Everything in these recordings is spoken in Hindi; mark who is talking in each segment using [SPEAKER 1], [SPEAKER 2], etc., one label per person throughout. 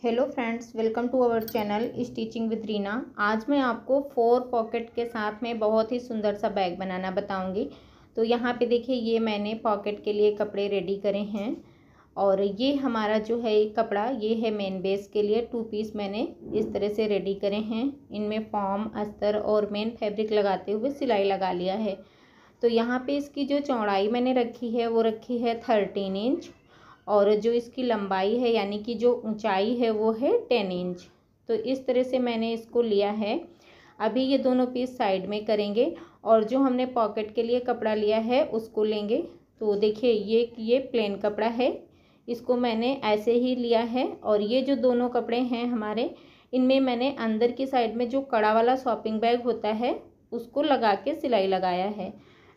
[SPEAKER 1] Hello friends, welcome to our channel stitching with Reena. आज मैं आपको 4 पॉकेट के साथ में बहुत ही सुंदर सा बैग बनाना बताऊंगी। तो यहाँ पे देखिए, ये मैंने पॉकेट के लिए कपड़े रेडी करे हैं और ये हमारा जो है कपड़ा, ये है मेन बेस के लिए 2 पीस मैंने इस तरह से रेडी करे हैं। इनमें फॉर्म, अस्तर और मेन फैब्रिक लगाते हुए सिलाई लगा लिया है। तो यहाँ पे इसकी जो चौड़ाई मैंने रखी है वो रखी है 13 इंच और जो इसकी लंबाई है यानी कि जो ऊंचाई है वो है 10 इंच। तो इस तरह से मैंने इसको लिया है। अभी ये दोनों पीस साइड में करेंगे और जो हमने पॉकेट के लिए कपड़ा लिया है उसको लेंगे। तो देखिए, ये प्लेन कपड़ा है, इसको मैंने ऐसे ही लिया है। और ये जो दोनों कपड़े हैं हमारे, इनमें मैंने अंदर की साइड में जो कड़ा वाला शॉपिंग बैग होता है उसको लगा के सिलाई लगाया है।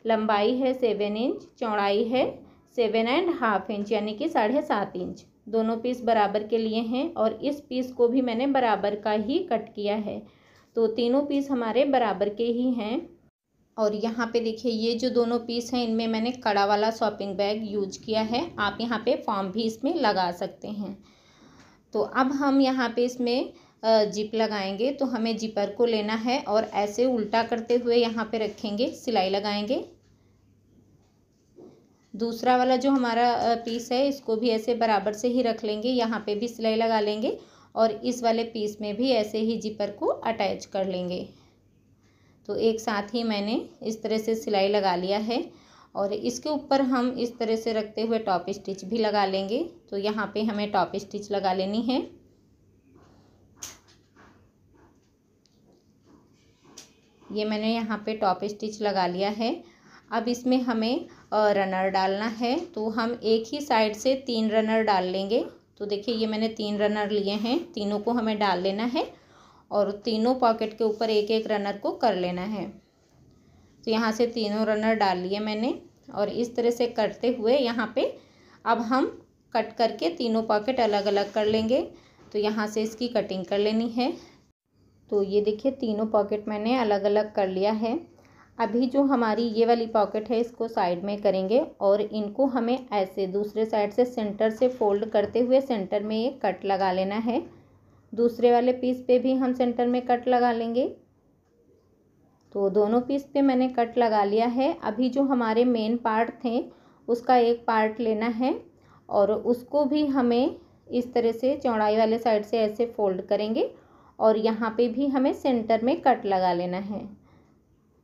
[SPEAKER 1] लंबाई है 7 इंच, चौड़ाई है 7.5 इंच यानी कि 7.5 इंच। दोनों पीस बराबर के लिए हैं और इस पीस को भी मैंने बराबर का ही कट किया है। तो तीनों पीस हमारे बराबर के ही हैं। और यहाँ पे देखिए, ये जो दोनों पीस हैं इनमें मैंने कड़ा वाला शॉपिंग बैग यूज किया है। आप यहाँ पे फॉर्म भी इसमें लगा सकते हैं। तो अब हम यहाँ पे इसमें जिप लगाएंगे। तो हमें जिपर को लेना है और ऐसे उल्टा करते हुए यहाँ पे रखेंगे, सिलाई लगाएंगे। दूसरा वाला जो हमारा पीस है इसको भी ऐसे बराबर से ही रख लेंगे, यहाँ पे भी सिलाई लगा लेंगे और इस वाले पीस में भी ऐसे ही जिपर को अटैच कर लेंगे। तो एक साथ ही मैंने इस तरह से सिलाई लगा लिया है और इसके ऊपर हम इस तरह से रखते हुए टॉप स्टिच भी लगा लेंगे। तो यहाँ पे हमें टॉप स्टिच लगा लेनी है। ये मैंने यहाँ पे टॉप स्टिच लगा लिया है। अब इसमें हमें रनर डालना है। तो हम एक ही साइड से 3 रनर डाल लेंगे। तो देखिए, ये मैंने 3 रनर लिए हैं, तीनों को हमें डाल लेना है और तीनों पॉकेट के ऊपर एक एक रनर को कर लेना है। तो यहाँ से तीनों रनर डाल लिए मैंने और इस तरह से करते हुए यहाँ पे अब हम कट करके तीनों पॉकेट अलग अलग कर लेंगे। तो यहाँ से इसकी कटिंग कर लेनी है। तो ये देखिए, तीनों पॉकेट मैंने अलग अलग कर लिया है। अभी जो हमारी ये वाली पॉकेट है इसको साइड में करेंगे और इनको हमें ऐसे दूसरे साइड से सेंटर से फोल्ड करते हुए सेंटर में एक कट लगा लेना है। दूसरे वाले पीस पे भी हम सेंटर में कट लगा लेंगे। तो दोनों पीस पे मैंने कट लगा लिया है। अभी जो हमारे मेन पार्ट थे उसका एक पार्ट लेना है और उसको भी हमें इस तरह से चौड़ाई वाले साइड से ऐसे फोल्ड करेंगे और यहाँ पे भी हमें सेंटर में कट लगा लेना है।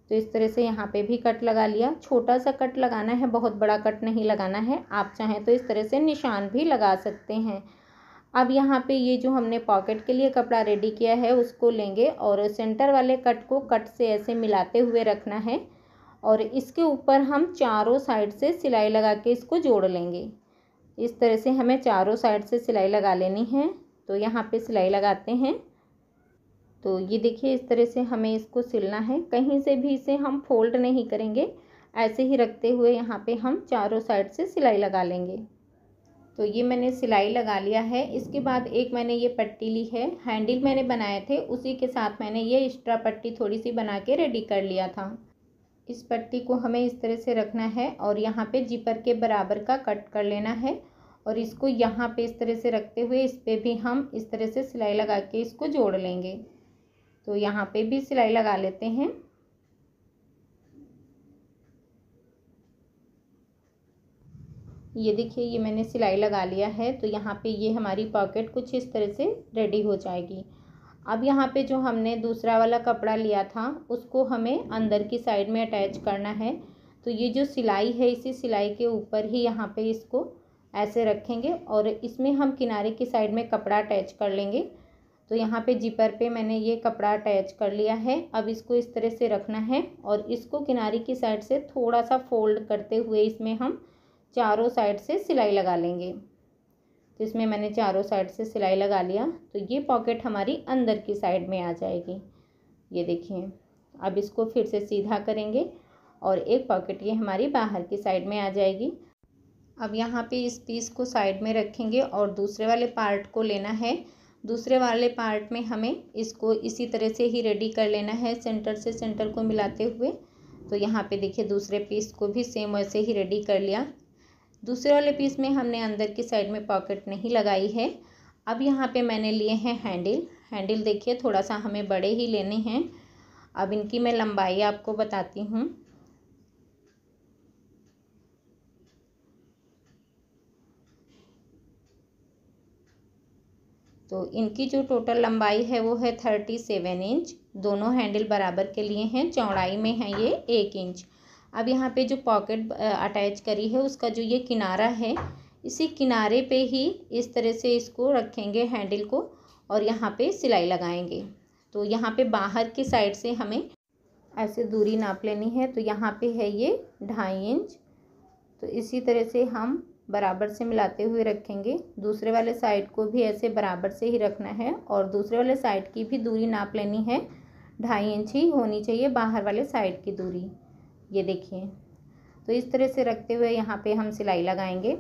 [SPEAKER 1] तो इस तरह से यहाँ पे भी कट लगा लिया। छोटा सा कट लगाना है, बहुत बड़ा कट नहीं लगाना है। आप चाहें तो इस तरह से निशान भी लगा सकते हैं। अब यहाँ पे ये जो हमने पॉकेट के लिए कपड़ा रेडी किया है उसको लेंगे और सेंटर वाले कट को कट से ऐसे मिलाते हुए रखना है और इसके ऊपर हम चारों साइड से सिलाई लगा के इसको जोड़ लेंगे। इस तरह से हमें चारों साइड से सिलाई लगा लेनी है। तो यहाँ पे सिलाई लगाते हैं। तो ये देखिए, इस तरह से हमें इसको सिलना है, कहीं से भी इसे हम फोल्ड नहीं करेंगे, ऐसे ही रखते हुए यहाँ पे हम चारों साइड से सिलाई लगा लेंगे। तो ये मैंने सिलाई लगा लिया है। इसके बाद एक मैंने ये पट्टी ली है, हैंडल मैंने बनाए थे उसी के साथ मैंने ये एक्स्ट्रा पट्टी थोड़ी सी बना के रेडी कर लिया था। इस पट्टी को हमें इस तरह से रखना है और यहाँ पे जिपर के बराबर का कट कर लेना है और इसको यहाँ पे इस तरह से रखते हुए इस पर भी हम इस तरह से सिलाई लगा के इसको जोड़ लेंगे। तो यहाँ पे भी सिलाई लगा लेते हैं। ये देखिए, ये मैंने सिलाई लगा लिया है। तो यहाँ पे ये हमारी पॉकेट कुछ इस तरह से रेडी हो जाएगी। अब यहाँ पे जो हमने दूसरा वाला कपड़ा लिया था उसको हमें अंदर की साइड में अटैच करना है। तो ये जो सिलाई है इसी सिलाई के ऊपर ही यहाँ पे इसको ऐसे रखेंगे और इसमें हम किनारे की साइड में कपड़ा अटैच कर लेंगे। तो यहाँ पे जिपर पे मैंने ये कपड़ा अटैच कर लिया है। अब इसको इस तरह से रखना है और इसको किनारे की साइड से थोड़ा सा फोल्ड करते हुए इसमें हम चारों साइड से सिलाई लगा लेंगे। तो इसमें मैंने चारों साइड से सिलाई लगा लिया। तो ये पॉकेट हमारी अंदर की साइड में आ जाएगी। ये देखिए, अब इसको फिर से सीधा करेंगे और एक पॉकेट ये हमारी बाहर की साइड में आ जाएगी। अब यहाँ पे इस पीस को साइड में रखेंगे और दूसरे वाले पार्ट को लेना है। दूसरे वाले पार्ट में हमें इसको इसी तरह से ही रेडी कर लेना है, सेंटर से सेंटर को मिलाते हुए। तो यहाँ पे देखिए, दूसरे पीस को भी सेम वैसे ही रेडी कर लिया। दूसरे वाले पीस में हमने अंदर की साइड में पॉकेट नहीं लगाई है। अब यहाँ पे मैंने लिए हैं हैंडल देखिए थोड़ा सा हमें बड़े ही लेने हैं। अब इनकी मैं लंबाई आपको बताती हूँ। तो इनकी जो टोटल लंबाई है वो है 37 इंच। दोनों हैंडल बराबर के लिए हैं। चौड़ाई में है ये 1 इंच। अब यहाँ पे जो पॉकेट अटैच करी है उसका जो ये किनारा है, इसी किनारे पे ही इस तरह से इसको रखेंगे हैंडल को और यहाँ पे सिलाई लगाएंगे। तो यहाँ पे बाहर की साइड से हमें ऐसे दूरी नाप लेनी है। तो यहाँ पे है ये 2.5 इंच। तो इसी तरह से हम बराबर से मिलाते हुए रखेंगे। दूसरे वाले साइड को भी ऐसे बराबर से ही रखना है और दूसरे वाले साइड की भी दूरी नाप लेनी है। 2.5 इंच ही होनी चाहिए बाहर वाले साइड की दूरी। ये देखिए, तो इस तरह से रखते हुए यहाँ पे हम सिलाई लगाएंगे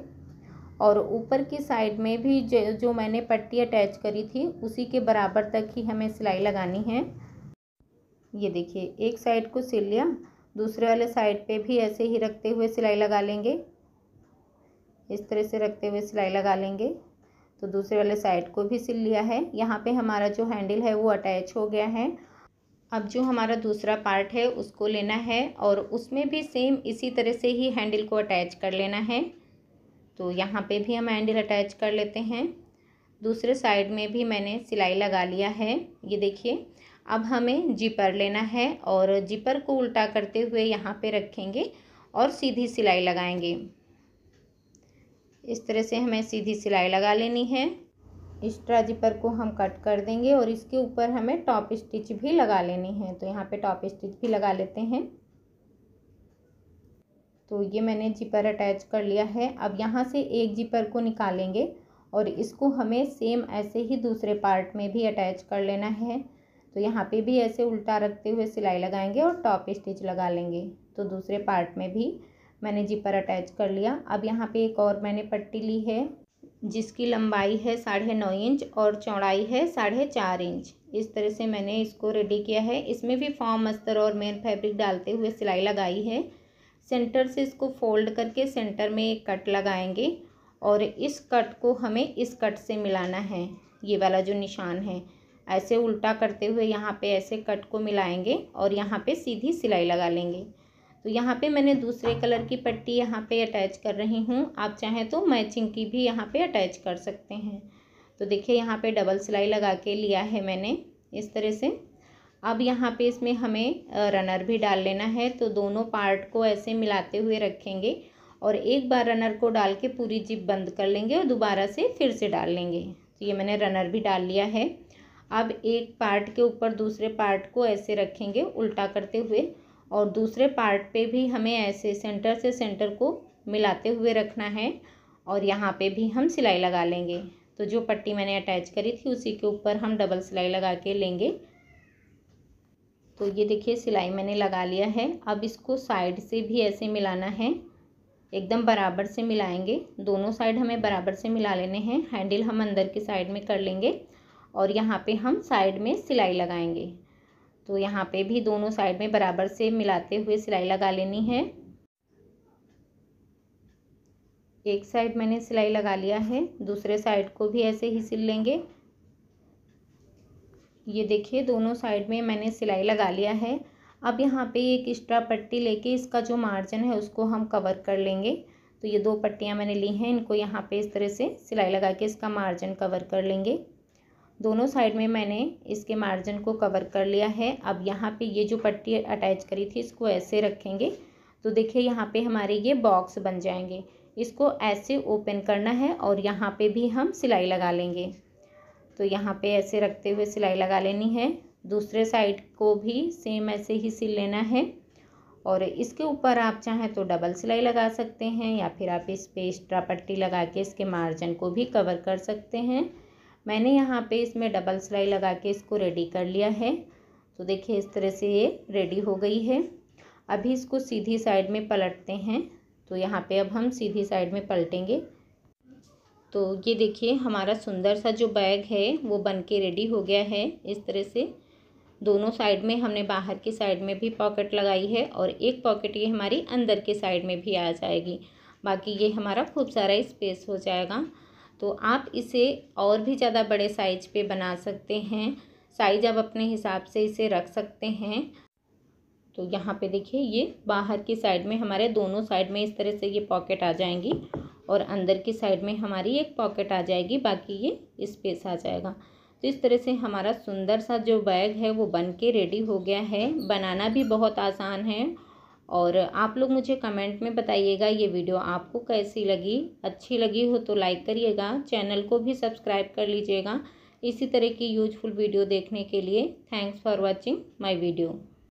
[SPEAKER 1] और ऊपर की साइड में भी जो मैंने पट्टी अटैच करी थी उसी के बराबर तक ही हमें सिलाई लगानी है। ये देखिए, एक साइड को सिल लिया, दूसरे वाले साइड पे भी ऐसे ही रखते हुए सिलाई लगा लेंगे। इस तरह से रखते हुए सिलाई लगा लेंगे। तो दूसरे वाले साइड को भी सिल लिया है। यहाँ पे हमारा जो हैंडल है वो अटैच हो गया है। अब जो हमारा दूसरा पार्ट है उसको लेना है और उसमें भी सेम इसी तरह से ही हैंडल को अटैच कर लेना है। तो यहाँ पे भी हम हैंडल अटैच कर लेते हैं। दूसरे साइड में भी मैंने सिलाई लगा लिया है। ये देखिए, अब हमें जिपर लेना है और जिपर को उल्टा करते हुए यहाँ पे रखेंगे और सीधी सिलाई लगाएंगे। इस तरह से हमें सीधी सिलाई लगा लेनी है। एक्स्ट्रा जिपर को हम कट कर देंगे और इसके ऊपर हमें टॉप स्टिच भी लगा लेनी है। तो यहाँ पे टॉप स्टिच भी लगा लेते हैं। तो ये मैंने जिपर अटैच कर लिया है। अब यहाँ से एक जिपर को निकालेंगे और इसको हमें सेम ऐसे ही दूसरे पार्ट में भी अटैच कर लेना है। तो यहाँ पे भी ऐसे उल्टा रखते हुए सिलाई लगाएंगे और टॉप स्टिच लगा लेंगे। तो दूसरे पार्ट में भी मैंने जिपर अटैच कर लिया। अब यहाँ पे एक और मैंने पट्टी ली है जिसकी लंबाई है 9.5 इंच और चौड़ाई है 4.5 इंच। इस तरह से मैंने इसको रेडी किया है। इसमें भी फॉर्म अस्तर और मेन फैब्रिक डालते हुए सिलाई लगाई है। सेंटर से इसको फोल्ड करके सेंटर में एक कट लगाएंगे और इस कट को हमें इस कट से मिलाना है। ये वाला जो निशान है ऐसे उल्टा करते हुए यहाँ पे ऐसे कट को मिलाएंगे और यहाँ पे सीधी सिलाई लगा लेंगे। तो यहाँ पे मैंने दूसरे कलर की पट्टी यहाँ पे अटैच कर रही हूँ। आप चाहें तो मैचिंग की भी यहाँ पे अटैच कर सकते हैं। तो देखिए, यहाँ पे डबल सिलाई लगा के लिया है मैंने इस तरह से। अब यहाँ पे इसमें हमें रनर भी डाल लेना है। तो दोनों पार्ट को ऐसे मिलाते हुए रखेंगे और एक बार रनर को डाल के पूरी जिप बंद कर लेंगे और दोबारा से फिर से डाल लेंगे। तो ये मैंने रनर भी डाल लिया है। अब एक पार्ट के ऊपर दूसरे पार्ट को ऐसे रखेंगे उल्टा करते हुए और दूसरे पार्ट पे भी हमें ऐसे सेंटर से सेंटर को मिलाते हुए रखना है और यहाँ पे भी हम सिलाई लगा लेंगे। तो जो पट्टी मैंने अटैच करी थी उसी के ऊपर हम डबल सिलाई लगा के लेंगे। तो ये देखिए, सिलाई मैंने लगा लिया है। अब इसको साइड से भी ऐसे मिलाना है, एकदम बराबर से मिलाएंगे। दोनों साइड हमें बराबर से मिला लेने हैं। हैंडल हम अंदर की साइड में कर लेंगे और यहाँ पे हम साइड में सिलाई लगाएंगे। तो यहाँ पे भी दोनों साइड में बराबर से मिलाते हुए सिलाई लगा लेनी है। एक साइड मैंने सिलाई लगा लिया है, दूसरे साइड को भी ऐसे ही सिल लेंगे। ये देखिए, दोनों साइड में मैंने सिलाई लगा लिया है। अब यहाँ पे एक एक्स्ट्रा पट्टी लेके इसका जो मार्जिन है उसको हम कवर कर लेंगे। तो ये 2 पट्टियाँ मैंने ली हैं, इनको यहाँ पे इस तरह से सिलाई लगा के इसका मार्जिन कवर कर लेंगे। दोनों साइड में मैंने इसके मार्जिन को कवर कर लिया है। अब यहाँ पे ये जो पट्टी अटैच करी थी इसको ऐसे रखेंगे। तो देखिए, यहाँ पे हमारे ये बॉक्स बन जाएंगे। इसको ऐसे ओपन करना है और यहाँ पे भी हम सिलाई लगा लेंगे। तो यहाँ पे ऐसे रखते हुए सिलाई लगा लेनी है। दूसरे साइड को भी सेम ऐसे ही सिल लेना है और इसके ऊपर आप चाहें तो डबल सिलाई लगा सकते हैं या फिर आप इस पे एक्स्ट्रा पट्टी लगा के इसके मार्जिन को भी कवर कर सकते हैं। मैंने यहाँ पे इसमें डबल सिलाई लगा के इसको रेडी कर लिया है। तो देखिए, इस तरह से ये रेडी हो गई है। अभी इसको सीधी साइड में पलटते हैं। तो यहाँ पे अब हम सीधी साइड में पलटेंगे। तो ये देखिए, हमारा सुंदर सा जो बैग है वो बन के रेडी हो गया है। इस तरह से दोनों साइड में हमने बाहर की साइड में भी पॉकेट लगाई है और एक पॉकेट ये हमारी अंदर की साइड में भी आ जाएगी। बाकी ये हमारा खूब सारा स्पेस हो जाएगा। तो आप इसे और भी ज़्यादा बड़े साइज पे बना सकते हैं। साइज आप अपने हिसाब से इसे रख सकते हैं। तो यहाँ पे देखिए ये बाहर की साइड में हमारे दोनों साइड में इस तरह से ये पॉकेट आ जाएंगी और अंदर की साइड में हमारी एक पॉकेट आ जाएगी, बाकी ये स्पेस आ जाएगा। तो इस तरह से हमारा सुंदर सा जो बैग है वो बन के रेडी हो गया है। बनाना भी बहुत आसान है। और आप लोग मुझे कमेंट में बताइएगा ये वीडियो आपको कैसी लगी। अच्छी लगी हो तो लाइक करिएगा, चैनल को भी सब्सक्राइब कर लीजिएगा इसी तरह की यूजफुल वीडियो देखने के लिए। Thanks for watching my video.